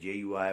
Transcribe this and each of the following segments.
JUI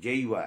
JUI।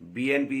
BNP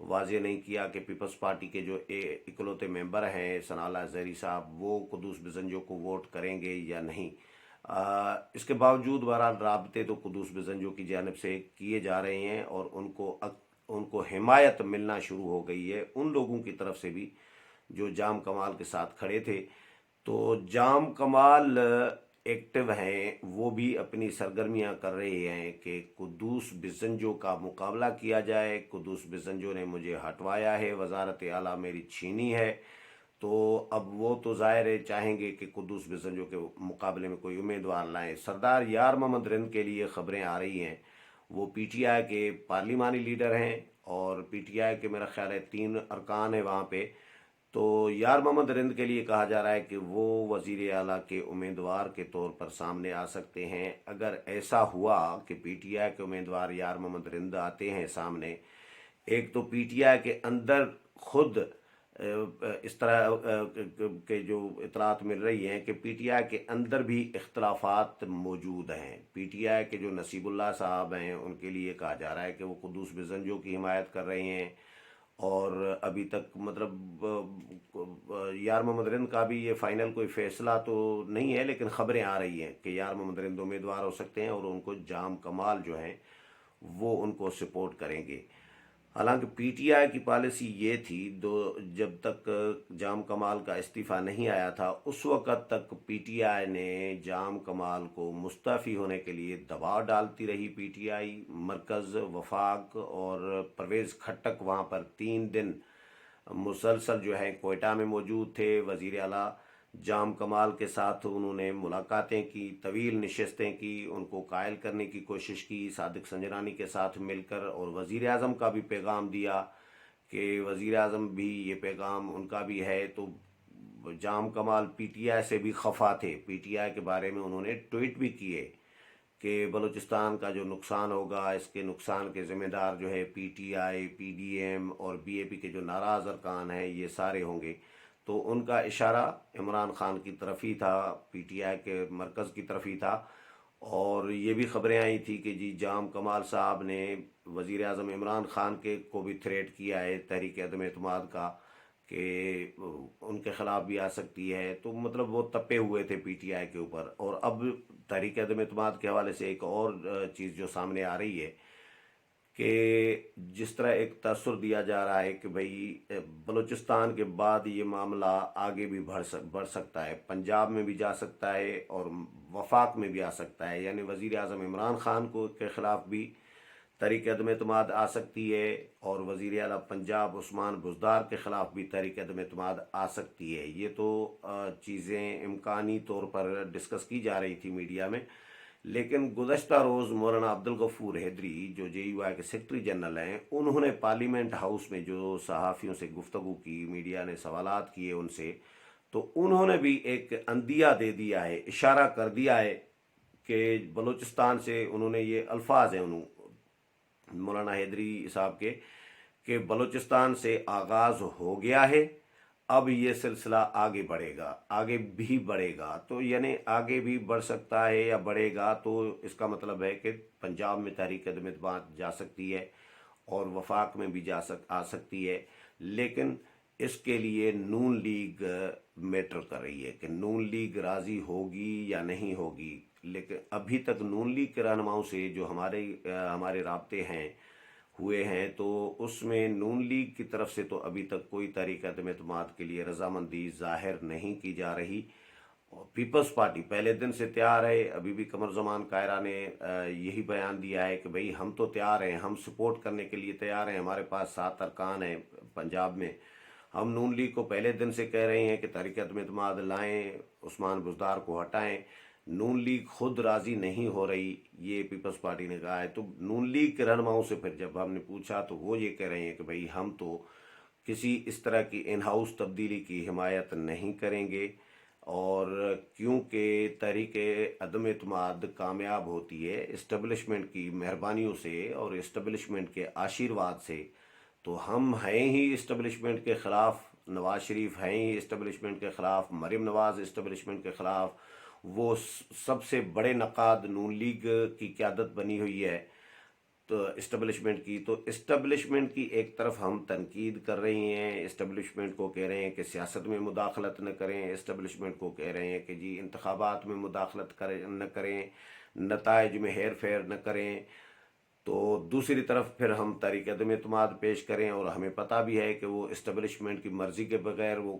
واضح نہیں کیا کہ پیپلز پارٹی کے جو اکلوتے ممبر ہیں ثناء اللہ زہری صاحب وہ قدوس بزنجو کو ووٹ کریں گے یا نہیں۔ اس کے باوجود بہرحال رابطے تو قدوس بزنجو کی جانب سے کیے جا رہے ہیں اور ان کو حمایت ملنا شروع ہو گئی ہے ان لوگوں کی طرف سے بھی جو جام کمال کے ساتھ کھڑے تھے۔ تو جام کمال ایکٹیو ہیں، وہ بھی اپنی سرگرمیاں کر رہے ہیں کہ قدوس بزنجو کا مقابلہ کیا جائے، قدوس بزنجو نے مجھے ہٹوایا ہے، وزارت اعلیٰ میری چھینی ہے، تو اب وہ تو ظاہر ہے چاہیں گے کہ قدوس بزنجو کے مقابلے میں کوئی امیدوار لائیں۔ سردار یار محمد رند کے لیے خبریں آ رہی ہیں، وہ پی ٹی آئی کے پارلیمانی لیڈر ہیں اور پی ٹی آئی کے میرا خیال ہے 3 ارکان ہیں وہاں پہ۔ تو یار محمد رند کے لیے کہا جا رہا ہے کہ وہ وزیر اعلیٰ کے امیدوار کے طور پر سامنے آ سکتے ہیں۔ اگر ایسا ہوا کہ پی ٹی آئی کے امیدوار یار محمد رند آتے ہیں سامنے، ایک تو پی ٹی آئی کے اندر خود اس طرح کے جو اطلاعات مل رہی ہیں کہ پی ٹی آئی کے اندر بھی اختلافات موجود ہیں۔ پی ٹی آئی کے جو نصیب اللہ صاحب ہیں ان کے لیے کہا جا رہا ہے کہ وہ قدوس بزنجو کی حمایت کر رہے ہیں، اور ابھی تک مطلب یار محمد رند کا بھی یہ فائنل کوئی فیصلہ تو نہیں ہے، لیکن خبریں آ رہی ہیں کہ یار محمد رند امیدوار ہو سکتے ہیں اور ان کو جام کمال جو ہیں وہ ان کو سپورٹ کریں گے۔ حالانکہ پی ٹی آئی کی پالیسی یہ تھی جب تک جام کمال کا استعفیٰ نہیں آیا تھا اس وقت تک پی ٹی آئی نے جام کمال کو مستعفی ہونے کے لیے دباؤ ڈالتی رہی۔ پی ٹی آئی مرکز، وفاق اور پرویز کھٹک وہاں پر 3 دن مسلسل جو ہے کوئٹہ میں موجود تھے۔ وزیر اعلیٰ جام کمال کے ساتھ انہوں نے ملاقاتیں کی، طویل نشستیں کی، ان کو قائل کرنے کی کوشش کی صادق سنجرانی کے ساتھ مل کر، اور وزیر اعظم کا بھی پیغام دیا کہ وزیر اعظم بھی یہ پیغام ان کا بھی ہے۔ تو جام کمال پی ٹی آئی سے بھی خفا تھے، پی ٹی آئی کے بارے میں انہوں نے ٹویٹ بھی کیے کہ بلوچستان کا جو نقصان ہوگا اس کے نقصان کے ذمہ دار جو ہے P T I, P D M اور بی اے پی کے جو ناراض ارکان ہیں یہ سارے ہوں گے۔ تو ان کا اشارہ عمران خان کی طرف ہی تھا، پی ٹی آئی کے مرکز کی طرف ہی تھا، اور یہ بھی خبریں آئی تھی کہ جی جام کمال صاحب نے وزیر اعظم عمران خان کو بھی تھریٹ کیا ہے تحریک عدم اعتماد کا کہ ان کے خلاف بھی آ سکتی ہے۔ تو مطلب وہ تپے ہوئے تھے پی ٹی آئی کے اوپر۔ اور اب تحریک عدم اعتماد کے حوالے سے ایک اور چیز جو سامنے آ رہی ہے کہ جس طرح ایک تاثر دیا جا رہا ہے کہ بھئی بلوچستان کے بعد یہ معاملہ آگے بھی بڑھ سکتا ہے، پنجاب میں بھی جا سکتا ہے اور وفاق میں بھی آ سکتا ہے، یعنی وزیر اعظم عمران خان کے خلاف بھی تحریک عدم اعتماد آ سکتی ہے، اور وزیر اعلیٰ پنجاب عثمان بزدار کے خلاف بھی تحریک عدم اعتماد آ سکتی ہے۔ یہ تو چیزیں امکانی طور پر ڈسکس کی جا رہی تھی میڈیا میں، لیکن گزشتہ روز مولانا عبدالغفور حیدری جو جے یو آئی کے سیکرٹری جنرل ہیں، انہوں نے پارلیمنٹ ہاؤس میں جو صحافیوں سے گفتگو کی، میڈیا نے سوالات کیے ان سے، تو انہوں نے بھی ایک عندیہ دے دیا ہے، اشارہ کر دیا ہے کہ بلوچستان سے، انہوں نے یہ الفاظ ہیں مولانا حیدری صاحب کے کہ بلوچستان سے آغاز ہو گیا ہے، اب یہ سلسلہ آگے بڑھے گا، آگے بھی بڑھے گا۔ تو یعنی آگے بھی بڑھ سکتا ہے یا بڑھے گا، تو اس کا مطلب ہے کہ پنجاب میں تحریک عدم اعتماد جا سکتی ہے اور وفاق میں بھی آ سکتی ہے، لیکن اس کے لیے نون لیگ میٹر کر رہی ہے کہ نون لیگ راضی ہوگی یا نہیں ہوگی۔ لیکن ابھی تک نون لیگ کے رہنماؤں سے جو ہمارے رابطے ہوئے ہیں، تو اس میں نون لیگ کی طرف سے تو ابھی تک کوئی تحریک عدم اعتماد کے لیے رضامندی ظاہر نہیں کی جا رہی، اور پیپلز پارٹی پہلے دن سے تیار ہے۔ ابھی بھی قمر زمان کائرہ نے یہی بیان دیا ہے کہ بھئی ہم تو تیار ہیں، ہم سپورٹ کرنے کے لیے تیار ہیں، ہمارے پاس 7 ارکان ہیں پنجاب میں، ہم نون لیگ کو پہلے دن سے کہہ رہے ہیں کہ تحریک عدم اعتماد لائیں، عثمان بزدار کو ہٹائیں۔ نون لیگ خود راضی نہیں ہو رہی، یہ پیپلز پارٹی نے کہا ہے۔ تو نون لیگ کے رہنماؤں سے پھر جب ہم نے پوچھا تو وہ یہ کہہ رہے ہیں کہ بھئی ہم تو کسی اس طرح کی ان ہاؤس تبدیلی کی حمایت نہیں کریں گے، اور کیونکہ تحریک عدم اعتماد کامیاب ہوتی ہے اسٹیبلشمنٹ کی مہربانیوں سے اور اسٹیبلشمنٹ کے آشیرواد سے، تو ہم ہیں ہی اسٹیبلشمنٹ کے خلاف، نواز شریف ہیں ہی اسٹیبلشمنٹ کے خلاف، مریم نواز اسٹیبلشمنٹ کے خلاف، وہ سب سے بڑے نقاد نون لیگ کی قیادت بنی ہوئی ہے، تو اسٹیبلشمنٹ کی، تو اسٹیبلشمنٹ کی ایک طرف ہم تنقید کر رہی ہیں، اسٹیبلشمنٹ کو کہہ رہے ہیں کہ سیاست میں مداخلت نہ کریں، اسٹیبلشمنٹ کو کہہ رہے ہیں کہ جی انتخابات میں مداخلت نہ کریں، نتائج میں ہیر پھیر نہ کریں، تو دوسری طرف پھر ہم تحریک عدم اعتماد پیش کریں، اور ہمیں پتہ بھی ہے کہ وہ اسٹیبلشمنٹ کی مرضی کے بغیر وہ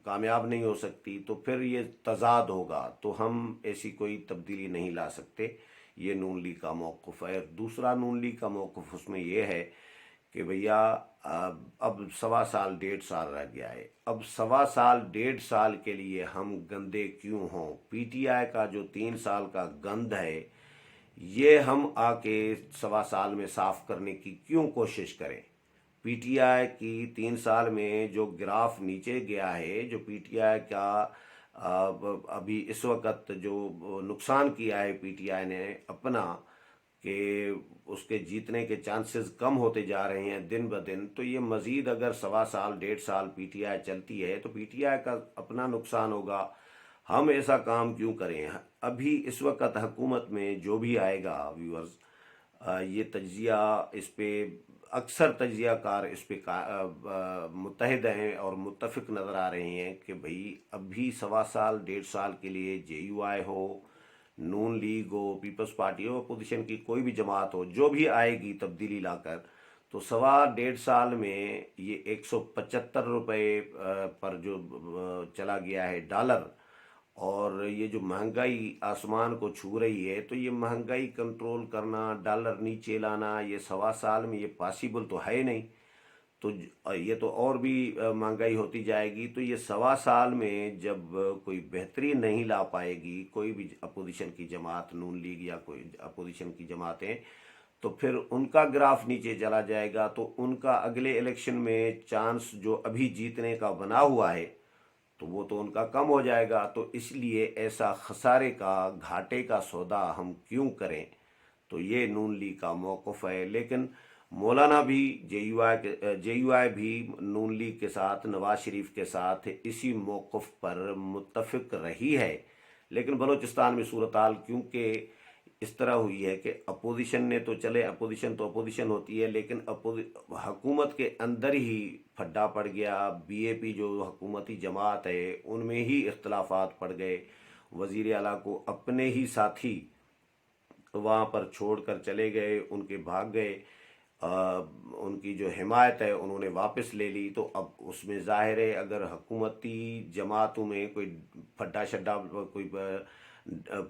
کامیاب نہیں ہو سکتی، تو پھر یہ تضاد ہوگا، تو ہم ایسی کوئی تبدیلی نہیں لا سکتے۔ یہ نون لیگ کا موقف ہے۔ دوسرا نون لیگ کا موقف اس میں یہ ہے کہ بھیا اب 1.25 سال 1.5 سال رہ گیا ہے، اب 1.25 سال 1.5 سال کے لیے ہم گندے کیوں ہوں؟ پی ٹی آئی کا جو 3 سال کا گند ہے یہ ہم آ کے 1.25 سال میں صاف کرنے کی کیوں کوشش کریں؟ پی ٹی آئی کی 3 سال میں جو گراف نیچے گیا ہے، جو پی ٹی آئی کا ابھی اس وقت جو نقصان کیا ہے پی ٹی آئی نے اپنا، کہ اس کے جیتنے کے چانسز کم ہوتے جا رہے ہیں دن بدن، تو یہ مزید اگر 1.25 سال 1.5 سال پی ٹی آئی چلتی ہے تو پی ٹی آئی کا اپنا نقصان ہوگا۔ ہم ایسا کام کیوں کریں؟ ابھی اس وقت حکومت میں جو بھی آئے گا ویورز، یہ تجزیہ اس پہ اکثر تجزیہ کار اس پہ متحد ہیں اور متفق نظر آ رہے ہیں کہ بھئی ابھی 1.25 سال 1.5 سال کے لیے جے یو آئی ہو، نون لیگ ہو، پیپلز پارٹی ہو، اپوزیشن کی کوئی بھی جماعت ہو، جو بھی آئے گی تبدیلی لا کر، تو 1.5 سال میں یہ 175 روپے پر جو چلا گیا ہے ڈالر، اور یہ جو مہنگائی آسمان کو چھو رہی ہے، تو یہ مہنگائی کنٹرول کرنا، ڈالر نیچے لانا، یہ 1.25 سال میں یہ پاسیبل تو ہے نہیں، تو یہ تو اور بھی مہنگائی ہوتی جائے گی۔ تو یہ 1.25 سال میں جب کوئی بہتری نہیں لا پائے گی کوئی بھی اپوزیشن کی جماعت، نون لیگ یا کوئی اپوزیشن کی جماعتیں، تو پھر ان کا گراف نیچے چلا جائے گا، تو ان کا اگلے الیکشن میں چانس جو ابھی جیتنے کا بنا ہوا ہے تو وہ تو ان کا کم ہو جائے گا۔ تو اس لیے ایسا خسارے کا، گھاٹے کا سودا ہم کیوں کریں؟ تو یہ نون لیگ کا موقف ہے۔ لیکن مولانا بھی جے یو آئی بھی نون لیگ کے ساتھ، نواز شریف کے ساتھ اسی موقف پر متفق رہی ہے، لیکن بلوچستان میں صورتحال کیونکہ اس طرح ہوئی ہے کہ اپوزیشن نے تو چلے، اپوزیشن تو اپوزیشن ہوتی ہے، لیکن حکومت کے اندر ہی پھڈا پڑ گیا۔ بی اے پی جو حکومتی جماعت ہے ان میں ہی اختلافات پڑ گئے، وزیر اعلیٰ کو اپنے ہی ساتھی وہاں پر چھوڑ کر چلے گئے، ان کے بھاگ گئے، ان کی جو حمایت ہے انہوں نے واپس لے لی۔ تو اب اس میں ظاہر ہے اگر حکومتی جماعتوں میں کوئی پھڈا شڈا کوئی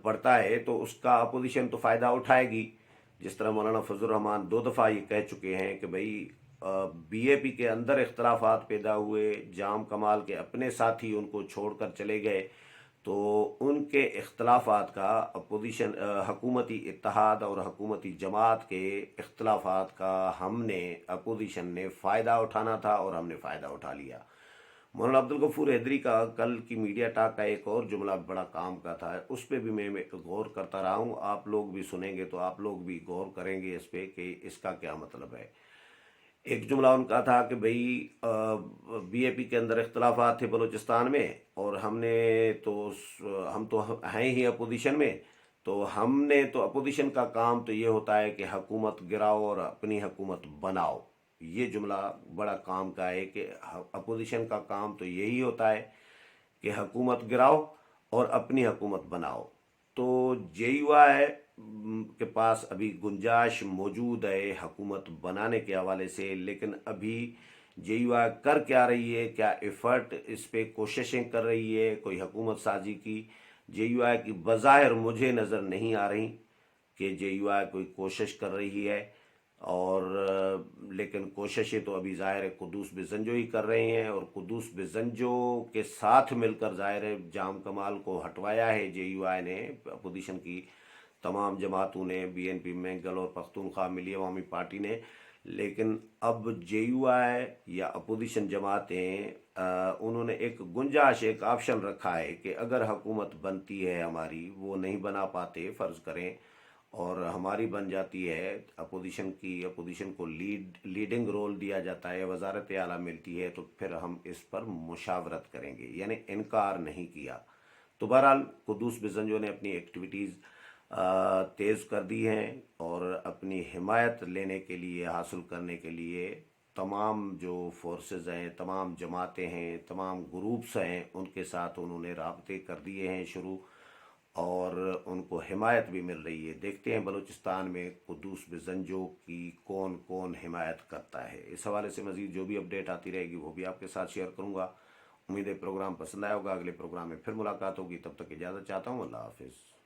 پڑتا ہے تو اس کا اپوزیشن تو فائدہ اٹھائے گی، جس طرح مولانا فضل الرحمان 2 دفعہ یہ کہہ چکے ہیں کہ بھئی بی اے پی کے اندر اختلافات پیدا ہوئے، جام کمال کے اپنے ساتھی ان کو چھوڑ کر چلے گئے، تو ان کے اختلافات کا اپوزیشن، حکومتی اتحاد اور حکومتی جماعت کے اختلافات کا ہم نے، اپوزیشن نے فائدہ اٹھانا تھا اور ہم نے فائدہ اٹھا لیا۔ مولانا عبدالغفور حیدری کا کل کی میڈیا ٹاک کا ایک اور جملہ بڑا کام کا تھا، اس پہ بھی میں غور کرتا رہا ہوں، آپ لوگ بھی سنیں گے تو آپ لوگ بھی غور کریں گے اس پہ کہ اس کا کیا مطلب ہے۔ ایک جملہ ان کا تھا کہ بھئی بی اے پی کے اندر اختلافات تھے بلوچستان میں، اور ہم تو ہیں ہی اپوزیشن میں، تو ہم نے تو اپوزیشن کا کام تو یہ ہوتا ہے کہ حکومت گراؤ اور اپنی حکومت بناؤ۔ یہ جملہ بڑا کام کا ہے کہ اپوزیشن کا کام تو یہی ہوتا ہے کہ حکومت گراؤ اور اپنی حکومت بناؤ۔ تو جے یو آئی کے پاس ابھی گنجائش موجود ہے حکومت بنانے کے حوالے سے، لیکن ابھی جے یو آئی کر کیا رہی ہے، کیا ایفرٹ اس پہ کوششیں کر رہی ہے کوئی حکومت سازی کی؟ جے یو آئی کی بظاہر مجھے نظر نہیں آ رہی کہ جے یو آئی کوئی کوشش کر رہی ہے، اور لیکن کوششیں تو ابھی ظاہر ہے قدوس بزنجو ہی کر رہے ہیں، اور قدوس بزنجو کے ساتھ مل کر ظاہر ہے جام کمال کو ہٹوایا ہے جے یو آئی نے، اپوزیشن کی تمام جماعتوں نے، بی این پی، مینگل اور پختونخوا ملی عوامی پارٹی نے۔ لیکن اب جے یو آئی یا اپوزیشن جماعتیں انہوں نے ایک گنجائش، ایک آپشن رکھا ہے کہ اگر حکومت بنتی ہے ہماری، وہ نہیں بنا پاتے فرض کریں، اور ہماری بن جاتی ہے، اپوزیشن کو لیڈنگ رول دیا جاتا ہے، وزارت اعلیٰ ملتی ہے، تو پھر ہم اس پر مشاورت کریں گے، یعنی انکار نہیں کیا۔ تو بہرحال قدوس بزنجو نے اپنی ایکٹیویٹیز تیز کر دی ہیں، اور اپنی حمایت لینے کے لیے، حاصل کرنے کے لیے تمام جو فورسز ہیں، تمام جماعتیں ہیں، تمام گروپس ہیں، ان کے ساتھ انہوں نے رابطے کر دیے ہیں شروع، اور ان کو حمایت بھی مل رہی ہے۔ دیکھتے ہیں بلوچستان میں قدوس بزنجو کی کون کون حمایت کرتا ہے۔ اس حوالے سے مزید جو بھی اپڈیٹ آتی رہے گی وہ بھی آپ کے ساتھ شیئر کروں گا۔ امید ہے پروگرام پسند آیا ہوگا۔ اگلے پروگرام میں پھر ملاقات ہوگی، تب تک اجازت چاہتا ہوں۔ اللہ حافظ۔